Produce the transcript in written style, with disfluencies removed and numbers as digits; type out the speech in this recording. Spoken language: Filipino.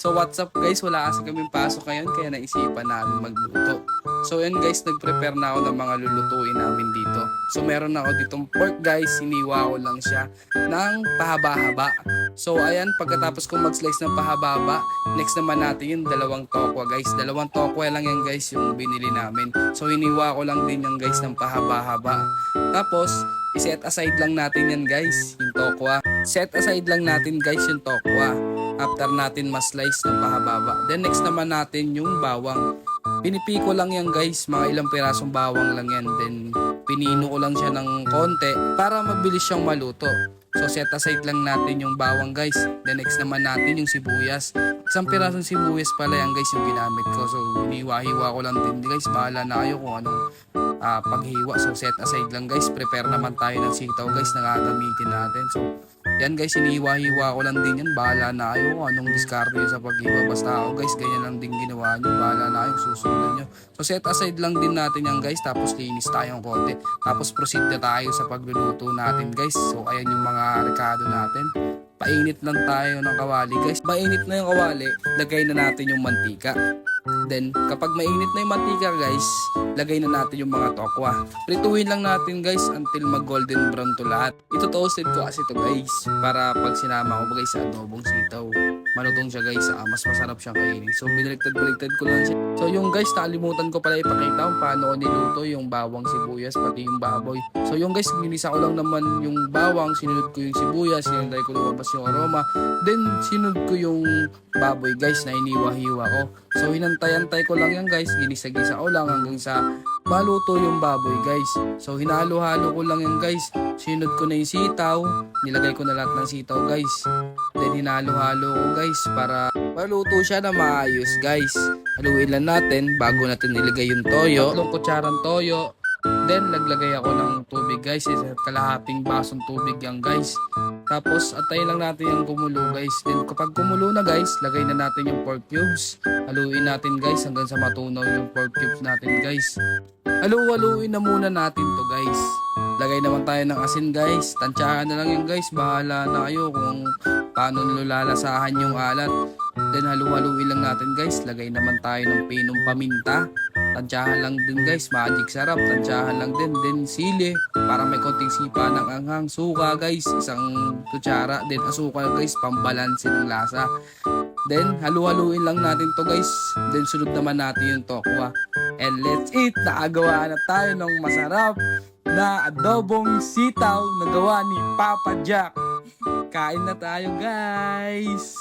So what's up guys, wala kasi kaming pasok ngayon kaya naisipan namin magluto. So yun guys, nag-prepare na ako ng mga lulutuin namin dito. So meron ako ditong pork guys, hiniwa ko lang siya ng pahaba-haba. So ayan, pagkatapos kong mag-slice ng pahaba-haba, next naman natin yung dalawang tokwa guys. Dalawang tokwa lang yan guys yung binili namin. So hiniwa ko lang din yung guys ng pahaba-haba. Tapos, iset aside lang natin yan guys, yung tokwa. Set aside lang natin guys yung tokwa. After natin mas-slice ng pahaba-haba. Then next naman natin yung bawang. Pinipiko lang yan guys, mga ilang pirasong bawang lang yan. Then pinino ko lang siya ng konti para mabilis siyang maluto. So set aside lang natin yung bawang guys. Then next naman natin yung sibuyas. Isang pirasong sibuyas pala yan guys yung ginamit ko. So hiniwa-hiwa ko lang din guys. Bahala na kayo kung anong paghiwa. So set aside lang guys. Prepare naman tayo ng sitaw guys na gagamitin natin. So yan guys, hiniwa-hiwa ko lang din yan. Bahala na kayo kung anong diskarte nyo sa paghiwa. Basta ako guys, ganyan lang din ginawa nyo. Bahala na kayo, susunod nyo. So set aside lang din natin yan guys. Tapos linis tayong konti. Tapos proceed na tayo sa pagluluto natin guys. So ayan yung mga rekado natin. Painit lang tayo ng kawali guys. Mainit na yung kawali, lagay na natin yung mantika. Then kapag mainit na yung mantika guys, lagay na natin yung mga tokwa. Prituhin lang natin guys until mag golden brown to lahat. Ito toasted ko kasi to guys para pag sinama ko guys sa adobong sitaw, malutong siya guys, mas masarap siyang kainin. So binaliktad-baliktad ko lang siya. So yung guys, nakalimutan ko pala ipakita kung paano ko niluto yung bawang, sibuyas, pati yung baboy. So yung guys, ginisa ko lang naman yung bawang, sinunod ko yung sibuyas, sinunod ko lumabas yung aroma. Then sinunod ko yung baboy guys na iniwa-hiwa ko. So hinantay-antay ko lang yan guys, ginisa-gisa ko lang hanggang sa maluto yung baboy guys. So hinalo-halo ko lang yan guys. Sinunod ko na yung sitaw, nilagay ko na lahat ng sitaw guys. Then hinalo-halo ko guys para maluto siya na maayos guys. Haluin lang natin bago natin ilagay yung toyo. 3 kutsarang toyo. Then naglagay ako ng tubig guys, kalahating basong tubig yan guys. Tapos antayin lang natin yung kumulo guys. Then kapag kumulo na guys, lagay na natin yung pork cubes. Haluin natin guys hanggang sa matunaw yung pork cubes natin guys. Haluin na muna natin to guys. Lagay naman tayo ng asin guys. Tansyahan na lang yun guys. Bahala na kayo kung paano nilalasahan yung alat. Then haluin lang natin guys. Lagay naman tayo ng pinong paminta. Tansyahan lang din guys. Magic sarap. Tansyahan lang din. Then sili. Para may konting sipa ng anghang. Suka guys. Isang kutsara. Then asukal guys. Pambalansin ng lasa. Then haluin lang natin to guys. Then sunod naman natin yung tokwa. And let's eat. Nakagawa na tayo ng masarap na adobong sitaw na gawa ni Papa Jack. Kain na tayo guys.